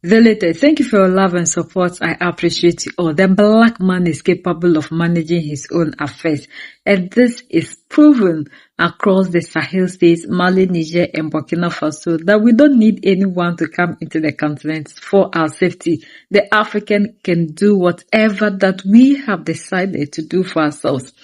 Velete, thank you for your love and support. I appreciate you all. The black man is capable of managing his own affairs, and this is proven across the Sahel states, Mali, Niger, and Burkina Faso, that we don't need anyone to come into the continent for our safety. The African can do whatever that we have decided to do for ourselves.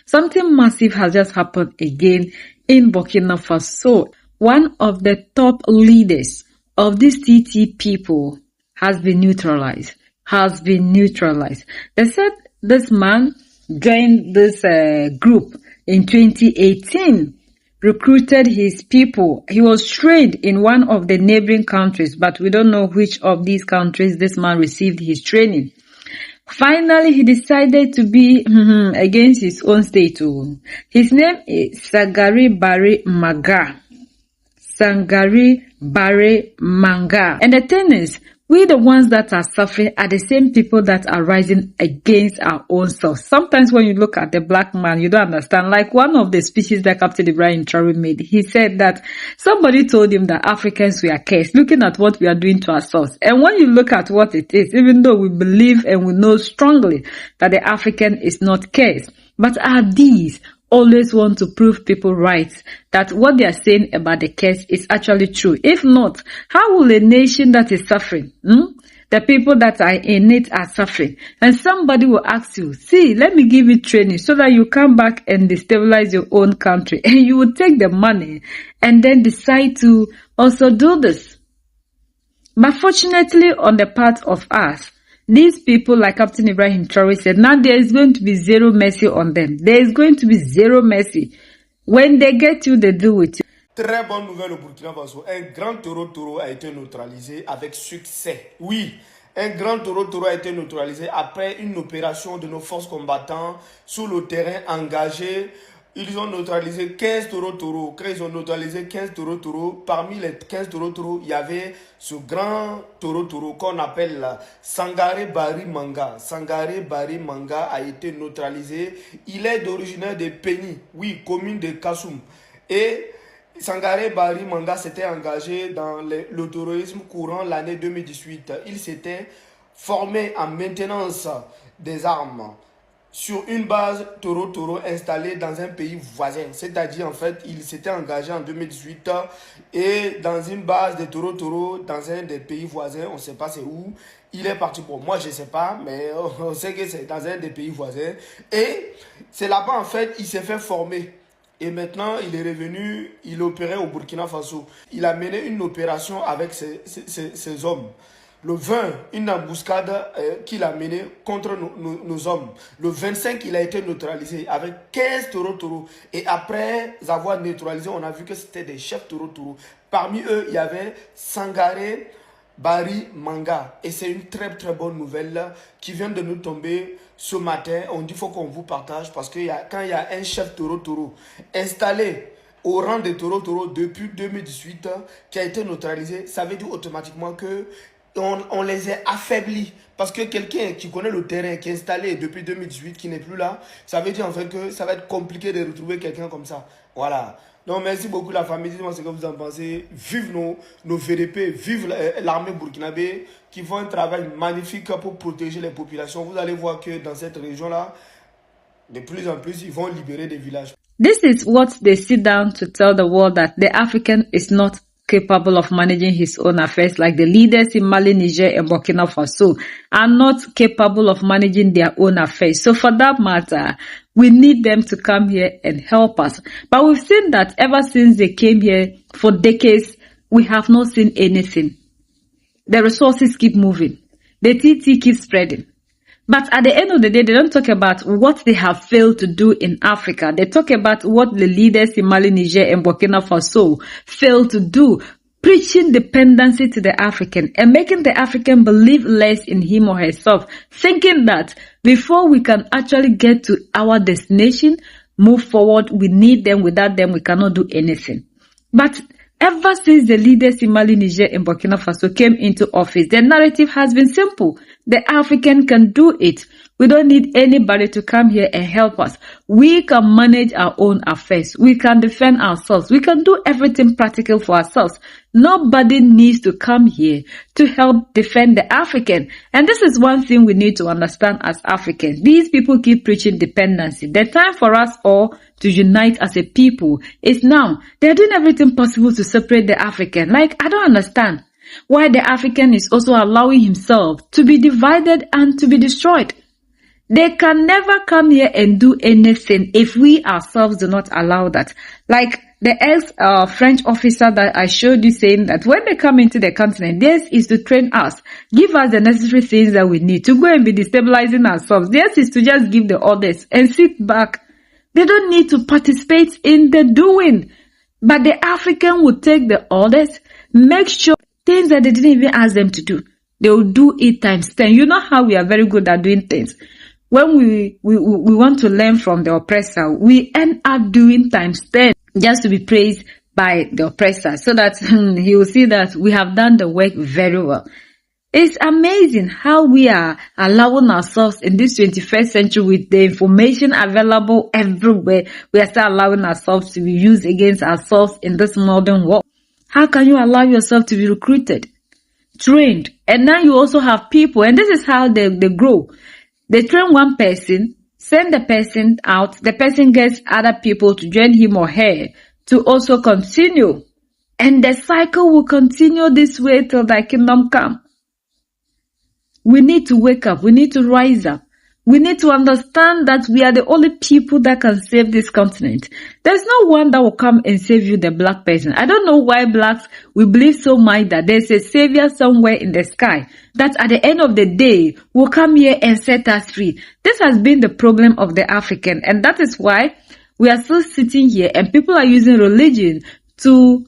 Something massive has just happened again in Burkina Faso. One of the top leaders of these TT people has been neutralized. They said this man joined this group in 2018, recruited his people. He was trained in one of the neighboring countries, but we don't know which of these countries this man received his training. Finally, he decided to be against his own state. His name is Sangari Barry Manga. Sangari Barry Manga. And the thing is, we the ones that are suffering are the same people that are rising against our own selves. Sometimes when you look at the black man, you don't understand. Like one of the speeches that Captain Ibrahim Traore made, he said that somebody told him that Africans were cursed, looking at what we are doing to ourselves. And when you look at what it is, even though we believe and we know strongly that the African is not cursed, but are these always want to prove people right, that what they are saying about the case is actually true. If not, how will a nation that is suffering, the people that are in it are suffering, and somebody will ask you, see, let me give you training so that you come back and destabilize your own country, and you will take the money and then decide to also do this. But fortunately, on the part of us, these people, like Captain Ibrahim Traore said, now there is going to be zero mercy on them. There is going to be zero mercy. When they get you, they deal with you. Très bonne nouvelle au Burkina Faso. Un grand taureau a été neutralisé avec succès. Oui, un grand taureau a été neutralisé après une opération de nos forces combattantes sur le terrain engagé. Ils ont neutralisé 15 taureaux. Quand ils ont neutralisé 15 taureaux, parmi les 15 taureaux, il y avait ce grand taureau qu'on appelle Sangare Barry Manga. Sangare Barry Manga a été neutralisé. Il est d'origine de Peni, oui, commune de Kassoum. Et Sangare Barry Manga s'était engagé dans le terrorisme courant l'année 2018. Il s'était formé en maintenance des armes sur une base taureau installée dans un pays voisin. C'est-à-dire, en fait, il s'était engagé en 2018 et dans une base de taureau dans un des pays voisins, on ne sait pas c'est où. Il est parti, bon, moi je ne sais pas, mais on sait que c'est dans un des pays voisins. Et c'est là-bas, en fait, il s'est fait former. Et maintenant, il est revenu, il opérait au Burkina Faso. Il a mené une opération avec ces hommes. Le 20, une embuscade qu'il a menée contre nos hommes. Le 25, il a été neutralisé avec 15 taureaux. Et après avoir neutralisé, on a vu que c'était des chefs taureaux. Parmi eux, il y avait Sangare Barry Manga. Et c'est une très très bonne nouvelle qui vient de nous tomber ce matin. On dit qu'il faut qu'on vous partage parce que quand il y a un chef taureau installé au rang de taureau depuis 2018 qui a été neutralisé, ça veut dire automatiquement que on les a affaiblis. Parce que quelqu'un qui connaît le terrain, qui est installé depuis 2018, qui n'est plus là, ça veut dire en fait que ça va être compliqué de retrouver quelqu'un comme ça. Voilà. Donc merci beaucoup la famille, dites-moi ce que vous en pensez. Vive nos VDP, vive l'armée burkinabé qui font un travail magnifique pour protéger les populations. Vous allez voir que dans cette région-là, de plus en plus, ils vont libérer des villages. This is what they sit down to tell the world, that the African is not capable of managing his own affairs, like the leaders in Mali, Niger, and Burkina Faso are not capable of managing their own affairs. So for that matter, we need them to come here and help us. But we've seen that ever since they came here for decades, we have not seen anything. The resources keep moving. The TT keeps spreading. But at the end of the day, they don't talk about what they have failed to do in Africa. They talk about what the leaders in Mali, Niger, and Burkina Faso failed to do, preaching dependency to the African and making the African believe less in him or herself, thinking that before we can actually get to our destination, move forward, we need them. Without them, we cannot do anything. But Ever since the leaders in Mali, Niger, and Burkina Faso came into office, the narrative has been simple. The African can do it. We don't need anybody to come here and help us. We can manage our own affairs. We can defend ourselves. We can do everything practical for ourselves. Nobody needs to come here to help defend the African. And this is one thing we need to understand as Africans. These people keep preaching dependency. The time for us all to unite as a people is now. They're doing everything possible to separate the African. Like, I don't understand why the African is also allowing himself to be divided and to be destroyed. They can never come here and do anything if we ourselves do not allow that. Like the ex-French officer that I showed you saying that when they come into the continent, theirs is to train us, give us the necessary things that we need to go and be destabilizing ourselves. Theirs is to just give the orders and sit back. They don't need to participate in the doing. But the African will take the orders, make sure things that they didn't even ask them to do, they will do it times 10. You know how we are very good at doing things. When we want to learn from the oppressor, we end up doing times 10 just to be praised by the oppressor so that he will see that we have done the work very well. It's amazing how we are allowing ourselves in this 21st century with the information available everywhere. We are still allowing ourselves to be used against ourselves in this modern world. How can you allow yourself to be recruited, trained, and now you also have people, and this is how they grow. They train one person, send the person out, the person gets other people to join him or her to also continue. And the cycle will continue this way till thy kingdom come. We need to wake up. We need to rise up. We need to understand that we are the only people that can save this continent. There's no one that will come and save you, the black person. I don't know why blacks, we believe so much that there's a savior somewhere in the sky that at the end of the day will come here and set us free. This has been the problem of the African, and that is why we are still sitting here and people are using religion to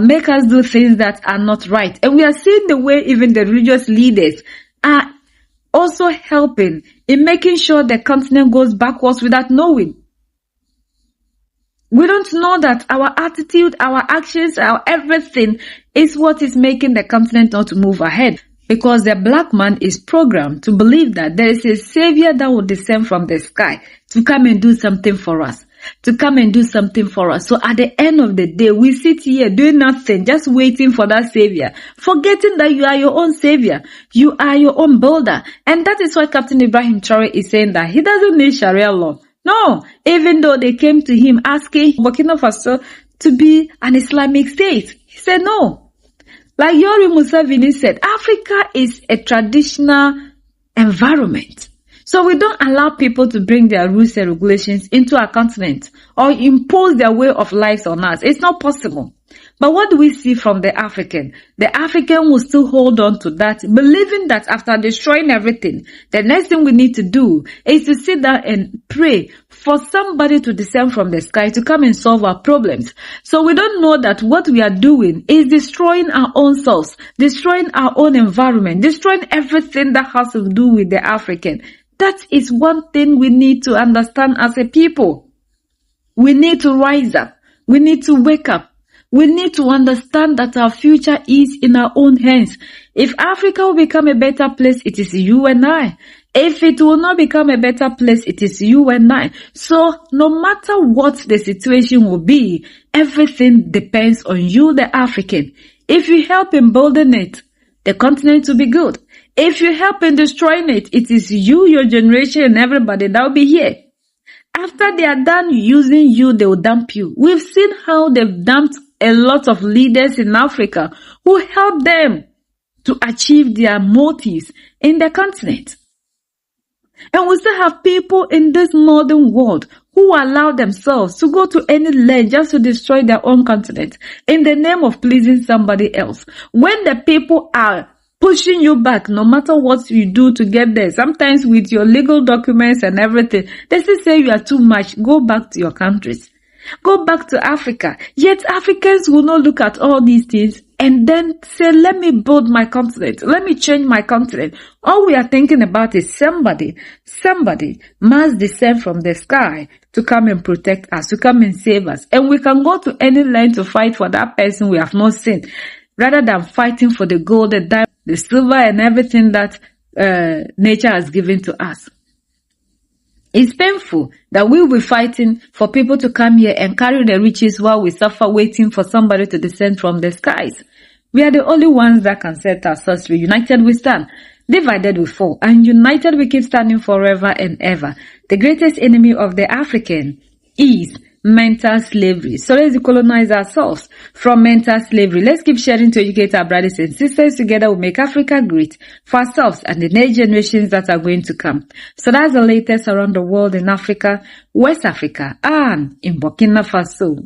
make us do things that are not right. And we are seeing the way even the religious leaders are also helping in making sure the continent goes backwards without knowing. We don't know that our attitude, our actions, our everything is what is making the continent not to move ahead. Because the black man is programmed to believe that there is a savior that will descend from the sky to come and do something for us. To come and do something for us. So at the end of the day, we sit here doing nothing, just waiting for that savior, forgetting that you are your own savior. You are your own builder. And that is why Captain Ibrahim Traore is saying that he doesn't need Sharia law. No, even though they came to him asking Burkina Faso to be an Islamic state, he said no. Like Yori Museveni said, Africa is a traditional environment. So we don't allow people to bring their rules and regulations into our continent or impose their way of life on us. It's not possible. But what do we see from the African? The African will still hold on to that, believing that after destroying everything, the next thing we need to do is to sit down and pray for somebody to descend from the sky to come and solve our problems. So we don't know that what we are doing is destroying our own selves, destroying our own environment, destroying everything that has to do with the African. That is one thing we need to understand as a people. We need to rise up. We need to wake up. We need to understand that our future is in our own hands. If Africa will become a better place, it is you and I. If it will not become a better place, it is you and I. So no matter what the situation will be, everything depends on you, the African. If you help in building it, the continent will be good. If you help in destroying it, it is you, your generation, and everybody that will be here. After they are done using you, they will dump you. We've seen how they've dumped a lot of leaders in Africa who helped them to achieve their motives in the continent. And we still have people in this modern world who allow themselves to go to any length just to destroy their own continent in the name of pleasing somebody else. When the people are pushing you back, no matter what you do to get there, sometimes with your legal documents and everything, they still say you are too much. Go back to your countries. Go back to Africa. Yet Africans will not look at all these things. and then say, let me build my continent. Let me change my continent. All we are thinking about is somebody must descend from the sky to come and protect us, to come and save us. And we can go to any land to fight for that person we have not seen, rather than fighting for the gold, the diamond, the silver, and everything that nature has given to us. It's painful that we will be fighting for people to come here and carry the riches while we suffer waiting for somebody to descend from the skies. We are the only ones that can set ourselves free. United we stand, divided we fall, and united we keep standing forever and ever. The greatest enemy of the African is mental slavery. So let's decolonize ourselves from mental slavery. Let's keep sharing to educate our brothers and sisters. Together we'll make Africa great for ourselves and the next generations that are going to come. So that's the latest around the world in Africa, West Africa, and in Burkina Faso.